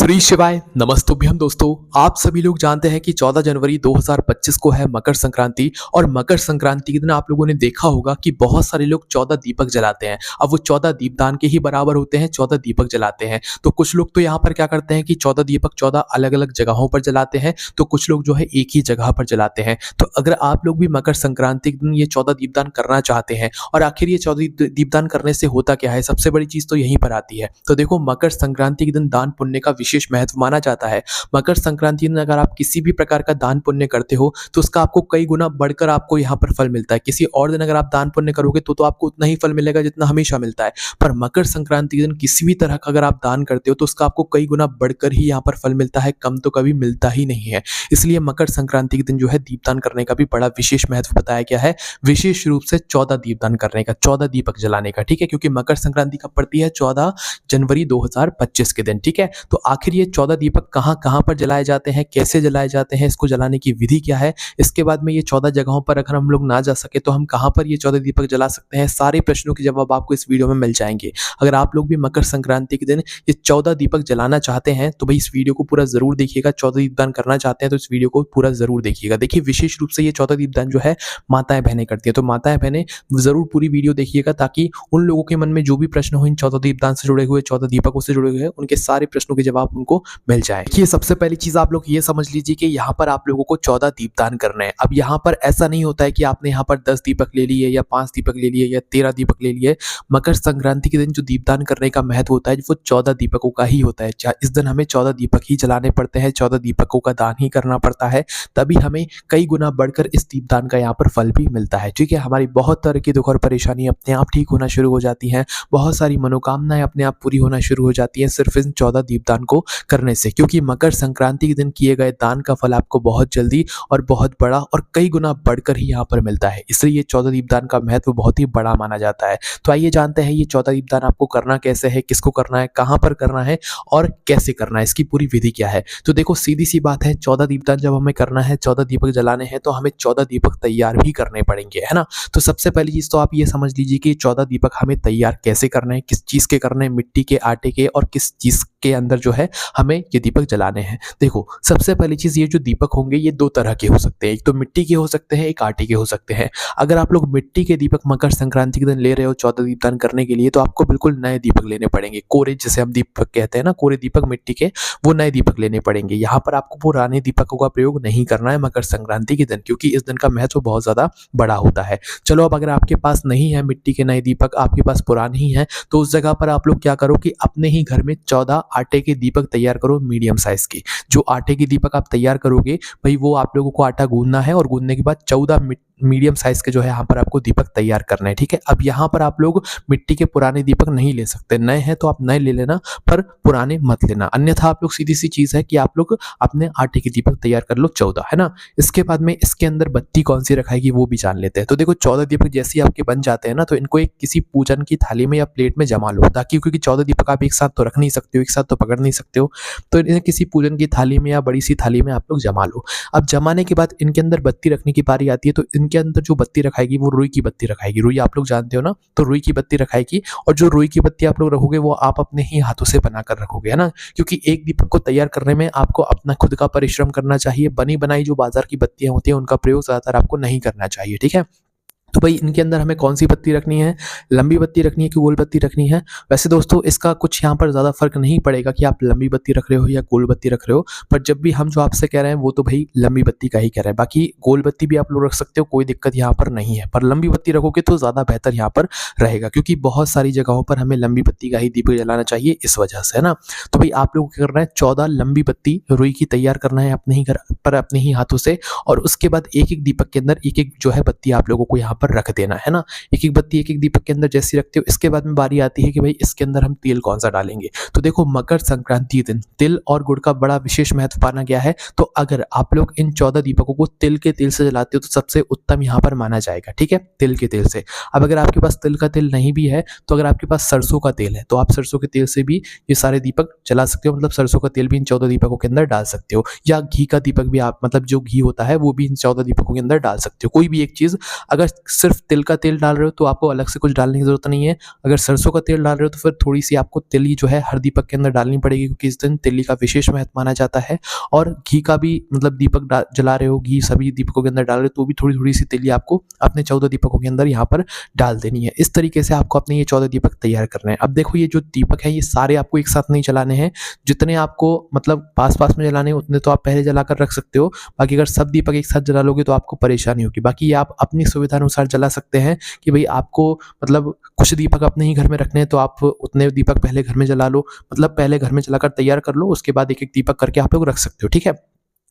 हरी शिवाय नमस्तुभ्यम दोस्तों। आप सभी लोग जानते हैं कि 14 जनवरी 2025 को है मकर संक्रांति और मकर संक्रांति के दिन आप लोगों ने देखा होगा कि बहुत सारे लोग 14 दीपक जलाते हैं। अब वो 14 दीपदान के ही बराबर होते हैं, 14 दीपक जलाते हैं। तो कुछ लोग तो यहाँ पर क्या करते हैं कि 14 दीपक 14 अलग अलग जगहों पर जलाते हैं, तो कुछ लोग जो है एक ही जगह पर जलाते हैं। तो अगर आप लोग भी मकर संक्रांति के दिन ये 14 दीपदान करना चाहते हैं और आखिर ये 14 दीपदान करने से होता क्या है, सबसे बड़ी चीज तो यहीं पर आती है। तो देखो, मकर संक्रांति के दिन दान पुण्य का विशेष महत्व माना जाता है। मकर संक्रांति में अगर आप किसी भी प्रकार का दान पुण्य करते हो तो उसका आपको कई गुना बढ़कर आपको यहाँ पर फल मिलता है। किसी और दिन अगर आप दान पुण्य करोगे तो आपको उतना ही फल मिलेगा जितना हमेशा मिलता है, पर मकर संक्रांति के दिन किसी भी तरह का अगर आप दान करते हो तो उसका आपको कई गुना बढ़कर ही यहाँ पर फल मिलता है, कम तो कभी मिलता ही नहीं है। इसलिए मकर संक्रांति के दिन जो है दीपदान करने का भी बड़ा विशेष महत्व बताया गया है, विशेष रूप से 14 दीपदान करने का, 14 दीपक जलाने का। ठीक है, क्योंकि मकर संक्रांति कब पड़ती है? 14 जनवरी 2025 के दिन। ठीक है, तो आखिर ये 14 दीपक कहाँ कहाँ पर जलाए जाते हैं, कैसे जलाए जाते हैं, इसको जलाने की विधि क्या है, इसके बाद में ये 14 जगहों पर अगर हम लोग ना जा सके तो हम कहाँ पर ये 14 दीपक जला सकते हैं, सारे प्रश्नों के जवाब आपको इस वीडियो में मिल जाएंगे। अगर आप लोग भी मकर संक्रांति के दिन ये 14 दीपक जलाना चाहते हैं तो भाई इस वीडियो को पूरा जरूर देखिएगा। 14 दीपदान करना चाहते हैं तो इस वीडियो को पूरा जरूर देखिएगा। देखिए, विशेष रूप से ये 14 दीपदान जो है माताएं बहनें करती है, तो माताएं बहनें जरूर पूरी वीडियो देखिएगा ताकि उन लोगों के मन में जो भी प्रश्न हो इन 14 दीपदान से जुड़े हुए, 14 दीपकों से जुड़े हुए, उनके सारे प्रश्नों के जवाब उनको मिल जाए। देखिए, सबसे पहली चीज आप लोग ये समझ लीजिए कि यहाँ पर आप लोगों को 14 दीपदान करने हैं। अब यहाँ पर ऐसा नहीं होता है कि आपने यहाँ पर 10 दीपक ले लिए या 5 दीपक ले लिए या 13 दीपक ले लिए। मकर संक्रांति के दिन जो दीपदान करने का महत्व होता है वो 14 दीपकों का ही होता है। इस दिन हमें 14 दीपक ही जलाने पड़ते हैं, 14 दीपकों का दान ही करना पड़ता है, तभी हमें कई गुना बढ़कर इस दीपदान का यहाँ पर फल भी मिलता है। ठीक है, हमारी बहुत तरह की दुख और परेशानी अपने आप ठीक होना शुरू हो जाती हैं, बहुत सारी मनोकामनाएं अपने आप पूरी होना शुरू हो जाती हैं सिर्फ इन 14 दीपदान को करने से, क्योंकि मकर संक्रांति के दिन किए गए दान का फल आपको बहुत जल्दी और बहुत बड़ा और कई गुना बढ़कर ही यहाँ पर मिलता है। इसलिए ये 14 दीपदान का महत्व बहुत ही बड़ा माना जाता है। तो आइए जानते हैं ये 14 दीपदान आपको करना कैसे है, किसको करना है, कहाँ पर करना है और कैसे करना है, इसकी पूरी विधि क्या है। तो देखो, सीधी सी बात है, 14 दीपदान जब हमें करना है, 14 दीपक जलाने हैं तो हमें 14 दीपक तैयार भी करने पड़ेंगे, है ना। तो सबसे पहली चीज तो आप ये समझ लीजिए कि 14 दीपक हमें तैयार कैसे करने हैं, किस चीज के करने हैं, मिट्टी के, आटे के और किस चीज के अंदर जो है हमें ये दीपक जलाने हैं। देखो, सबसे पहली चीज, ये जो दीपक होंगे ये दो तरह के हो सकते हैं, एक तो मिट्टी के हो सकते हैं, एक आटे के हो सकते हैं। अगर आप लोग मिट्टी के दीपक मकर संक्रांति के दिन ले रहे हो 14 दीपदान करने के लिए तो आपको बिल्कुल नए दीपक लेने पड़ेंगे, कोरे जिसे हम दीपक कहते हैं ना, कोरे दीपक मिट्टी के, वो नए दीपक लेने पड़ेंगे। यहाँ पर आपको पुराने दीपकों का प्रयोग नहीं करना है मकर संक्रांति के दिन, क्योंकि इस दिन का महत्व बहुत ज्यादा बड़ा होता है। चलो, अब अगर आपके पास नहीं है मिट्टी के नए दीपक, आपके पास पुराने ही है, तो उस जगह पर आप लोग क्या करो कि अपने ही घर में 14 आटे के दीपक तैयार करो, मीडियम साइज के। जो आटे के दीपक आप तैयार करोगे भाई, वो आप लोगों को आटा गूंदना है और गूंदने के बाद 14 मीडियम साइज के जो है यहाँ पर आपको दीपक तैयार करना है। ठीक है, अब यहाँ पर आप लोग मिट्टी के पुराने दीपक नहीं ले सकते, नए हैं तो आप नए ले लेना पर पुराने मत लेना, अन्यथा आप लोग, सीधी सी चीज है कि आप लोग अपने आटे के दीपक तैयार कर लो 14, है ना। इसके बाद में इसके अंदर बत्ती कौन सी रखाएगी वो भी जान लेते हैं। तो देखो, 14 दीपक जैसे ही आपके बन जाते हैं ना, तो इनको एक किसी पूजन की थाली में या प्लेट में जमा लो, ताकि, क्योंकि 14 दीपक आप एक साथ तो रख नहीं सकते हो, एक साथ तो पकड़ नहीं सकते हो, तो इन्हें किसी पूजन की थाली में या बड़ी सी थाली में आप लोग जमा लो। अब जमाने के बाद इनके अंदर बत्ती रखने की बारी आती है, तो इनके अंदर जो बत्ती रखाएगी वो रुई की बत्ती रखाएगी। रुई आप लोग जानते हो ना, तो रुई की बत्ती रखाएगी, और जो रुई की बत्ती आप लोग रखोगे वो आप अपने ही हाथों से बनाकर रखोगे, है ना, क्योंकि एक दीपक को तैयार करने में आपको अपना खुद का परिश्रम करना चाहिए। बनी बनाई जो बाजार की बत्तियां होती हैं उनका प्रयोग ज्यादातर आपको नहीं करना चाहिए। ठीक है, तो भाई इनके अंदर हमें कौन सी बत्ती रखनी है, लंबी बत्ती रखनी है कि गोल बत्ती रखनी है। वैसे दोस्तों, इसका कुछ यहाँ पर ज़्यादा फर्क नहीं पड़ेगा कि आप लंबी बत्ती रख रहे हो या गोल बत्ती रख रहे हो, पर जब भी हम जो आपसे कह रहे हैं वो तो भाई लंबी बत्ती का ही कह रहे हैं। बाकी गोल बत्ती भी आप लोग रख सकते हो, कोई दिक्कत यहाँ पर नहीं है, पर लंबी बत्ती रखोगे तो ज़्यादा बेहतर यहाँ पर रहेगा, क्योंकि बहुत सारी जगहों पर हमें लंबी बत्ती का ही दीपक जलाना चाहिए इस वजह से, है ना। तो भाई आप लोगों को क्या करना है, 14 लंबी बत्ती रुई की तैयार करना है अपने ही घर पर, अपने ही हाथों से, और उसके बाद एक एक दीपक के अंदर एक एक जो है बत्ती आप लोगों को यहाँ पर रख देना है ना। एक एक बत्ती एक एक दीपक के अंदर जैसी रखते हो। इसके बाद में बारी आती है कि भाई इसके अंदर हम तेल कौन सा डालेंगे। तो देखो, मकर संक्रांति के दिन तिल और गुड़ का बड़ा विशेष महत्व माना गया है, तो अगर आप लोग इन 14 दीपकों को तिल के तेल से जलाते हो तो सबसे उत्तम यहाँ पर माना जाएगा। ठीक है, तिल के तेल से। अब अगर आपके पास तिल का तेल नहीं भी है तो अगर आपके पास सरसों का तेल है तो आप सरसों के तेल से भी ये सारे दीपक जला सकते हो, मतलब सरसों का तेल भी इन 14 दीपकों के अंदर डाल सकते हो, या घी का दीपक भी आप, मतलब जो घी होता है वो भी इन 14 दीपकों के अंदर डाल सकते हो। कोई भी एक चीज, अगर सिर्फ तिल का तेल डाल रहे हो तो आपको अलग से कुछ डालने की ज़रूरत नहीं है। अगर सरसों का तेल डाल रहे हो तो फिर थोड़ी-सी आपको तिली जो है हर दीपक के अंदर डालनी पड़ेगी, क्योंकि इस दिन तिली का विशेष महत्व माना जाता है। और घी का भी मतलब दीपक जला रहे हो, घी सभी दीपकों के अंदर डाल रहे हो तो भी थोड़ी-थोड़ी सी तिली आपको अपने 14 दीपकों के अंदर यहाँ पर डाल देनी है। इस तरीके से आपको अपने ये 14 दीपक तैयार करने हैं। अब देखो ये जो दीपक है ये सारे आपको एक साथ नहीं जलाने हैं। जितने आपको मतलब पास-पास में जलाने हैं उतने तो आप पहले जलाकर रख सकते हो। बाकी अगर सब दीपक एक साथ जला लोगे तो आपको परेशानी होगी। बाकी ये आप अपनी सुविधा अनुसार जला सकते हैं कि भई आपको मतलब कुछ दीपक अपने ही घर में रखने हैं तो आप उतने दीपक पहले घर में जला लो। मतलब पहले घर में जलाकर तैयार कर लो, उसके बाद एक-एक दीपक करके आप लोग रख सकते हो, ठीक है?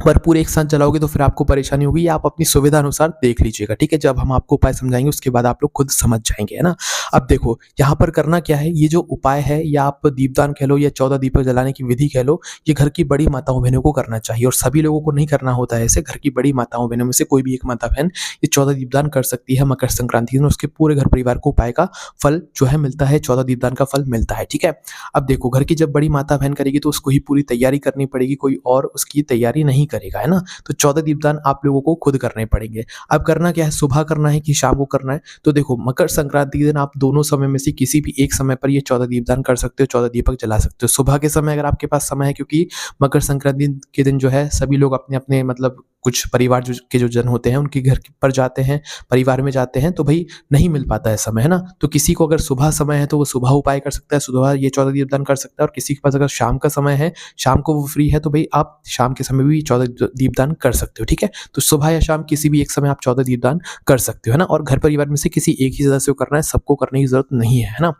पर पूरे एक साथ जलाओगे तो फिर आपको परेशानी होगी, या आप अपनी सुविधा अनुसार देख लीजिएगा, ठीक है? जब हम आपको उपाय समझाएँगे उसके बाद आप लोग खुद समझ जाएँगे, है ना? अब देखो यहाँ पर करना क्या है, ये जो उपाय है या आप दीपदान कह लो या 14 दीपक जलाने की विधि कह लो, ये घर की बड़ी माताओं-बहनों को करना चाहिए और सभी लोगों को नहीं करना होता है ऐसे। घर की बड़ी माताओं-बहनों में से कोई भी एक माता-बहन ये 14 दीपदान कर सकती है मकर संक्रांति के दिन, उसके पूरे घर परिवार को उपाय का फल जो है मिलता है, 14 दीपदान का फल मिलता है, ठीक है? अब देखो घर की जब बड़ी माता-बहन करेगी तो उसको ही पूरी तैयारी करनी पड़ेगी, कोई और उसकी तैयारी नहीं करेगा, है ना? तो 14 दीपदान आप लोगों को खुद करने पड़ेंगे। अब करना क्या है, सुबह करना है कि शाम को करना है? तो देखो मकर संक्रांति के दिन आप दोनों समय में से किसी भी एक समय पर ये 14 दीपदान कर सकते हो, 14 दीपक जला सकते हो। सुबह के समय अगर आपके पास समय है, क्योंकि मकर संक्रांति के दिन जो है सभी लोग अपने-अपने मतलब कुछ परिवार जो जन होते हैं उनके घर पर जाते हैं, परिवार में जाते हैं, तो भई नहीं मिल पाता है समय, है ना? तो किसी को अगर सुबह समय है तो वो सुबह उपाय कर सकता है, सुबह ये 14 दीपदान कर सकता है, और किसी के पास अगर शाम का समय है, शाम को वो फ्री है तो भई आप शाम के समय भी 14 दीपदान कर सकते हो, ठीक है? तो सुबह या शाम किसी भी एक समय आप 14 दीपदान कर सकते हो, है ना? और घर परिवार में से किसी एक ही सदस्य को करना है, सबको करने की ज़रूरत नहीं है ना?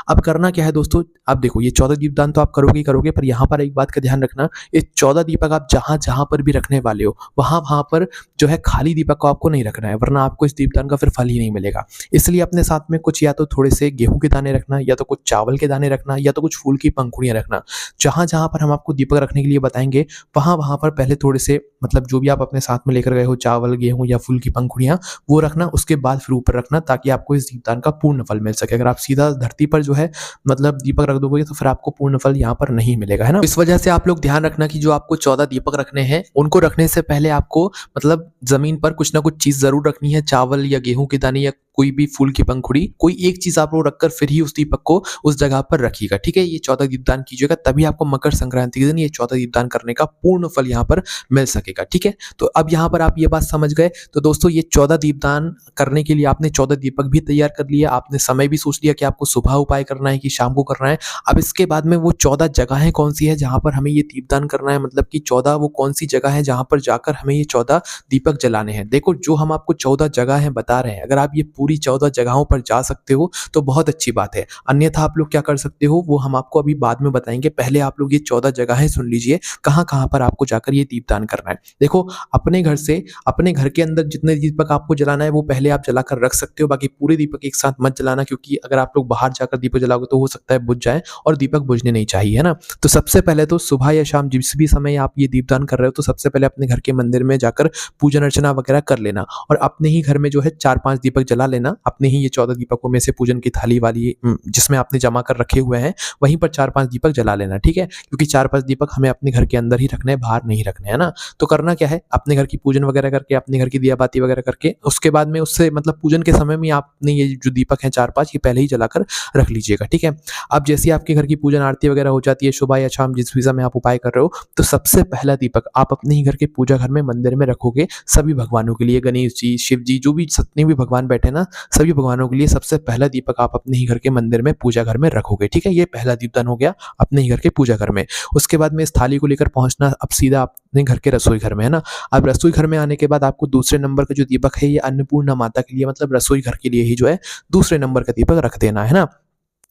अब करना क्या है दोस्तों, अब देखो ये 14 दीपदान तो आप करोगे ही करोगे, पर यहाँ पर एक बात का ध्यान रखना, ये 14 दीपक आप जहाँ-जहाँ पर भी रखने वाले हो, वहाँ-वहाँ पर जो है खाली दीपक को आपको नहीं रखना है, वरना आपको इस दीपदान का फिर फल ही नहीं मिलेगा। इसलिए अपने साथ में कुछ या तो थोड़े से गेहूँ के दाने रखना, या तो कुछ चावल के दाने रखना, या तो कुछ फूल की पंखुड़ियाँ रखना। जहाँ-जहाँ पर हम आपको दीपक रखने के लिए बताएँगे, वहाँ-वहाँ पर पहले थोड़े से मतलब जो भी आप अपने साथ में लेकर गए हो, चावल, गेहूँ या फूल की पंखुड़ियाँ, वो रखना, उसके बाद फिर ऊपर रखना, ताकि आपको इस दीपदान का पूर्ण फल मिल सके। अगर आप सीधा धरती पर जो है मतलब दीपक रख दोगे तो फिर आपको पूर्ण फल यहाँ पर नहीं मिलेगा, है ना? इस वजह से आप लोग ध्यान रखना कि जो आपको 14 दीपक रखने हैं, उनको रखने से पहले आपको मतलब ज़मीन पर कुछ ना कुछ चीज़ ज़रूर रखनी है, चावल या गेहूँ के दाने या कोई भी फूल की पंखुड़ी, कोई एक चीज़ आप लोग रखकर फिर ही उस दीपक को उस जगह पर रखिएगा, ठीक है? ये 14 दीपदान कीजिएगा, तभी आपको मकर संक्रांति के दिन ये 14 दीपदान करने का पूर्ण फल यहाँ पर मिल सकेगा, ठीक है? तो अब यहाँ पर आप ये बात समझ गए। तो दोस्तों ये 14 दीपदान करने के लिए आपने 14 दीपक भी तैयार कर लिया, आपने समय भी सोच लिया कि आपको सुबह उपाय करना है कि शाम को करना है। अब इसके बाद में वो 14 जगहें कौन-सी है जहाँ पर हमें ये दीपदान करना है, मतलब कि 14 वो कौन-सी जगह है जहाँ पर जाकर हमें ये 14 दीपक जलाने हैं। देखो जो हम आपको 14 जगहें बता रहे हैं, अगर आप ये पूरी 14 जगहों पर जा सकते हो तो बहुत अच्छी बात है। अन्यथा आप लोग क्या कर सकते हो वो हम आपको अभी बाद में बताएँगे। पहले आप लोग ये 14 जगहें सुन लीजिए, कहाँ-कहाँ पर आपको जाकर ये दीपदान करना है। देखो अपने घर से अपने घर के अंदर जितने दीपक आपको जलाना है वो पहले आप जलाकर रख सकते हो, बाकी पूरे दीपक एक साथ मत जलाना, क्योंकि अगर आप लोग बाहर जाकर दीपक जलाओगे तो हो सकता है बुझ जाए, और दीपक बुझने नहीं चाहिए, है ना? तो सबसे पहले तो सुबह या शाम जिस भी समय आप ये दीपदान कर रहे हो तो सबसे पहले अपने घर के मंदिर में जाकर पूजन अर्चना वगैरह कर लेना, और अपने ही घर में जो है 4-5 दीपक जला लेना। अपने ही ये 14 दीपकों में से पूजन की थाली वाली जिसमें आपने जमा कर रखे हुए हैं, वहीं पर 4-5 दीपक जला लेना, ठीक है? क्योंकि 4-5 दीपक हमें अपने घर के अंदर ही रखने हैं, बाहर नहीं रखने, है ना? तो करना क्या है, अपने घर की पूजन वगैरह करके, अपने घर की दिया बाती वगैरह करके, उसके बाद में उससे मतलब पूजन के समय में आपने ये जो दीपक हैं 4-5 ये पहले ही जलाकर रख लीजिएगा, ठीक है? अब जैसे ही आपके घर की पूजन आरती वगैरह हो जाती है, सुबह या शाम जिस भी समय आप उपाय कर रहे हो, तो सबसे पहला दीपक आप अपने ही घर के पूजा घर में मंदिर में रखोगे सभी भगवानों के लिए, गणेश जी, शिव जी, जो भी जितने भी भगवान बैठे हैं ना, सभी भगवानों के लिए सबसे पहला दीपक आप अपने ही घर के मंदिर में पूजा घर में रखोगे, ठीक है? ये पहला दीपदान हो गया अपने ही घर के पूजा घर में। उसके बाद में इस थाली को लेकर पहुंचना अब सीधा अपने घर के रसोई घर में, है ना? अब रसोई घर में आने के बाद आपको दूसरे नंबर का जो दीपक है ये अन्नपूर्णा माता के लिए, मतलब रसोई घर के लिए ही जो है दूसरे नंबर का दीपक रख देना, है ना?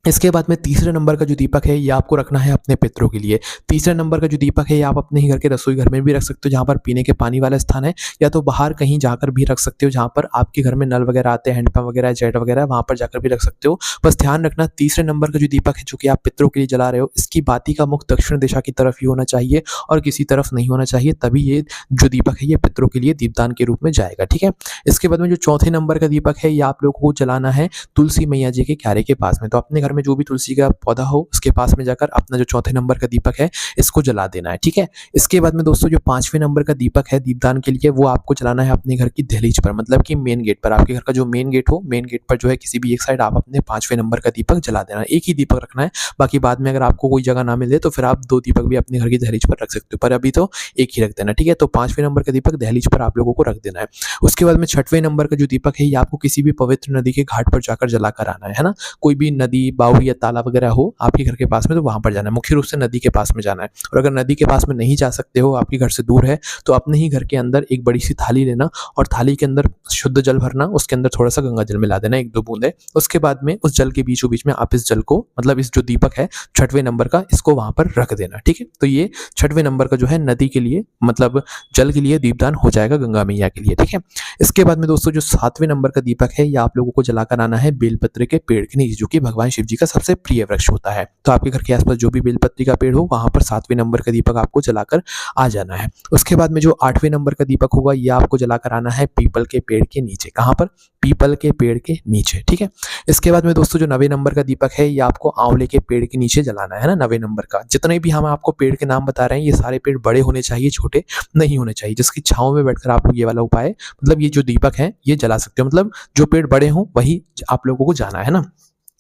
इसके बाद में तीसरे नंबर का जो दीपक है ये आपको रखना है अपने पितरों के लिए। तीसरे नंबर का जो दीपक है ये आप अपने ही घर के रसोई घर में भी रख सकते हो, जहाँ पर पीने के पानी वाला स्थान है, या तो बाहर कहीं जाकर भी रख सकते हो, जहाँ पर आपके घर में नल वगैरह आते हैं, हैंडपंप वगैरह, जेट वगैरह, वहाँ पर जाकर भी रख सकते हो। बस ध्यान रखना तीसरे नंबर का जो दीपक है जो कि आप पितरों के लिए जला रहे हो, इसकी बाती का मुख दक्षिण दिशा की तरफ ही होना चाहिए और किसी तरफ नहीं होना चाहिए, तभी ये जो दीपक है ये पितरों के लिए दीपदान के रूप में जाएगा, ठीक है? इसके बाद में जो चौथे नंबर का दीपक है ये आप लोगों को जलाना है तुलसी मैया जी के क्यारे के पास में। तो अपने घर घर में जो भी तुलसी का पौधा हो उसके पास में जाकर अपना जो चौथे नंबर का दीपक है इसको जला देना है, ठीक है। इसके बाद में दोस्तों जो 5वें नंबर का दीपक है दीपदान के लिए, वो आपको जलाना है अपने घर की दहलीज पर, मतलब कि मेन गेट पर। आपके घर का जो मेन गेट हो, मेन गेट पर जो है किसी भी एक साइड आप अपने 5वें नंबर का दीपक जला देना। एक ही दीपक रखना है, बाकी बाद में अगर आपको कोई जगह ना मिले तो फिर आप 2 दीपक भी अपने घर की दहलीज पर रख सकते हो, पर अभी तो एक ही रख देना, ठीक है। तो 5वें नंबर का दीपक दहलीज पर आप लोगों को रख देना है। उसके बाद में 6वें नंबर का जो दीपक है ये आपको किसी भी पवित्र नदी के घाट पर जाकर जलाकर आना है ना। कोई भी नदी, बावड़ी या तालाब वगैरह हो आपके घर के पास में तो वहां पर जाना है, मुख्य रूप से नदी के पास में जाना है। और अगर नदी के पास में नहीं जा सकते हो, आपके घर से दूर है, तो अपने ही घर के अंदर एक बड़ी सी थाली लेना और थाली के अंदर शुद्ध जल भरना, उसके अंदर थोड़ा सा गंगा जल मिला देना, 1-2 बूंदे। उसके बाद में उस जल के बीचों बीच में आप इस जल को, मतलब इस जो दीपक है 6वें नंबर का, इसको वहां पर रख देना, ठीक है। तो ये 6वें नंबर का जो है नदी के लिए, मतलब जल के लिए दीपदान हो जाएगा गंगा मैया के लिए, ठीक है। इसके बाद में दोस्तों जो 7वें नंबर का दीपक है ये आप लोगों को जलाकर आना है बेलपत्र के पेड़ के नीचे, जो कि भगवान शिव जी का सबसे प्रिय वृक्ष होता है। तो आपके घर के आसपास जो भी बेलपत्री का पेड़ हो वहां पर 7वें नंबर का दीपक आपको जलाकर आ जाना है। उसके बाद में जो 8वें नंबर का दीपक होगा ये आपको जलाकर आना है पीपल के पेड़ के नीचे। कहां पर? पीपल के पेड़ के नीचे, ठीक है। इसके बाद में दोस्तों जो 9वें नंबर का दीपक है ये आपको आंवले के पेड़ के नीचे जलाना है ना, 9वें नंबर का। जितने भी हम आपको पेड़ के नाम बता रहे हैं ये सारे पेड़ बड़े होने चाहिए, छोटे नहीं होने चाहिए, जिसकी छांव में बैठकर आप लोग ये वाला उपाय, मतलब ये जो दीपक है ये जला सकते हो, मतलब जो पेड़ बड़े हों वही आप लोगों को जाना है ना।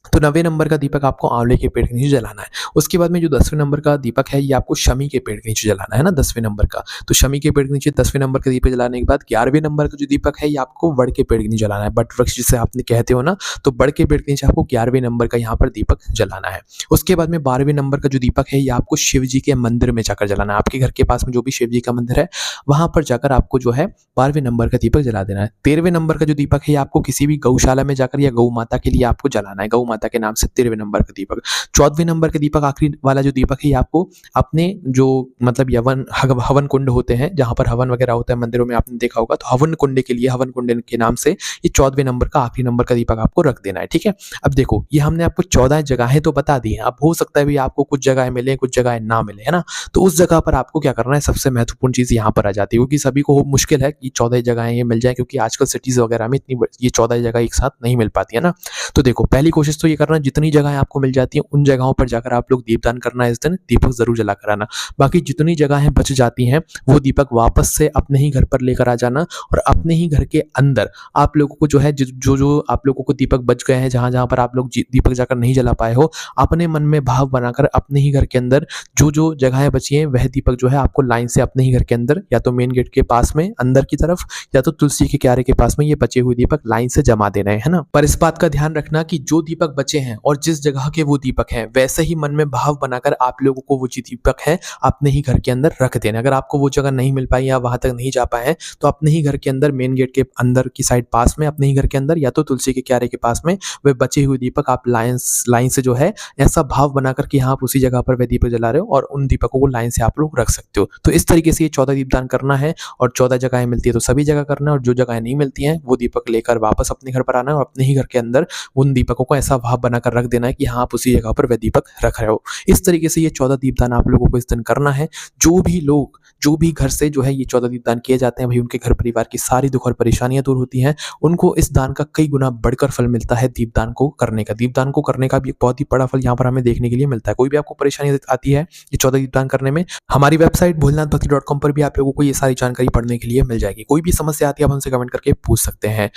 तो 9वें नंबर का दीपक आपको आंवले के पेड़ के नीचे जलाना है। उसके बाद में जो 10वें नंबर का दीपक है ये आपको शमी के पेड़ के नीचे जलाना है ना, 10वें नंबर का। तो शमी के पेड़ के नीचे 10वें नंबर का दीपक जलाने के बाद 11वें नंबर का जो दीपक है ये आपको वड़ के पेड़ के नीचे जलाना है। बट वृक्ष जिसे आपने कहते हो ना, तो वड़ के पेड़ के नीचे आपको 11वें नंबर का यहाँ पर दीपक जलाना है। उसके बाद में 12वें नंबर का जो दीपक है ये आपको शिव जी के मंदिर में जाकर जलाना है। आपके घर के पास में जो भी शिव जी का मंदिर है वहां पर जाकर आपको जो है 12वें नंबर का दीपक जला देना है। 13वें नंबर का जो दीपक है ये आपको किसी भी गौशाला में जाकर या गौ माता के लिए आपको जलाना है, गौ माता के नाम से 13वें नंबर का दीपक। 14वें नंबर का दीपक, आखिरी वाला जो दीपक है ये आपको अपने जो, मतलब यवन हवन कुंड होते हैं जहां पर हवन वगैरह होता है मंदिरों में, आपने देखा होगा, तो हवन कुंड के लिए, हवन कुंड के नाम से ये 14वें नंबर का आखिरी नंबर का दीपक आपको रख देना है, ठीक है। अब देखो ये हमने आपको 14 जगहें तो बता दी हैं, अब हो सकता है भी आपको कुछ जगहें मिले कुछ जगहें ना मिले, है ना। तो उस जगह पर आपको क्या करना है, सबसे महत्वपूर्ण चीज यहाँ पर आ जाती है, क्योंकि सभी को मुश्किल है कि 14 जगहें ये मिल जाए, क्योंकि आजकल सिटीज वगैरह में इतनी ये 14 जगह एक साथ नहीं मिल पाती है ना। तो देखो पहली कोशिश तो ये करना, जितनी जगहें आपको मिल जाती हैं उन जगहों पर जाकर आप लोग दीपदान करना है, इस दिन दीपक जरूर जला कर आना। बाकी जितनी जगहें बच जाती हैं वो दीपक वापस से अपने ही घर पर लेकर आ जाना, और अपने ही घर के अंदर आप लोगों को जो है, जो जो आप लोगों को दीपक बच गए हैं, जहां जहां पर आप लोग दीपक जाकर नहीं जला पाए हो, अपने मन में भाव बनाकर अपने ही घर के अंदर जो जो जगहें बची हैं वह दीपक जो है आपको लाइन से अपने ही घर के अंदर, या तो मेन गेट के पास में अंदर की तरफ, या तो तुलसी के क्यारे के पास में ये बचे हुए दीपक लाइन से जमा देना है ना। पर इस बात का ध्यान रखना कि जो दीपक बचे हैं और जिस जगह के वो दीपक हैं वैसे ही मन में भाव बनाकर आप लोगों को वो जो दीपक है अपने ही घर के अंदर रख देना। अगर आपको वो जगह नहीं मिल पाई या वहां तक नहीं जा पाए हैं तो अपने ही घर के अंदर, मेन गेट के अंदर की साइड पास में, अपने ही घर के अंदर या तो तुलसी के क्यारे के पास में वे बचे हुए दीपक आप लाइन से जो है ऐसा भाव बनाकर कि हाँ आप उसी जगह पर वे दीपक जला रहे हो, और उन दीपकों को लाइन से आप लोग रख सकते हो। तो इस तरीके से ये 14 दीपदान करना है, और 14 जगहें मिलती है तो सभी जगह करना है, और जो जगहें नहीं मिलती हैं वो दीपक लेकर वापस अपने घर पर आना है, और अपने ही घर के अंदर उन दीपकों को ऐसा भाव बनाकर रख देना है कि हाँ आप उसी जगह पर वे दीपक रख रहे हो। इस तरीके से ये 14 दीपदान आप लोगों को इस दिन करना है। जो भी घर से जो है ये 14 दीपदान किए जाते हैं भाई, उनके घर परिवार की सारी दुख और परेशानियां दूर होती हैं, उनको इस दान का कई गुना बढ़कर फल मिलता है दीपदान को करने का। दीपदान को करने का भी एक बहुत ही बड़ा फल यहाँ पर हमें देखने के लिए मिलता है। कोई भी आपको परेशानी आती है ये 14 दीपदान करने में, हमारी वेबसाइट भोलेनाथभक्ति.com पर भी आप लोगों को ये सारी जानकारी पढ़ने के लिए मिल जाएगी। कोई भी समस्या आती है आप हमसे कमेंट करके पूछ सकते हैं।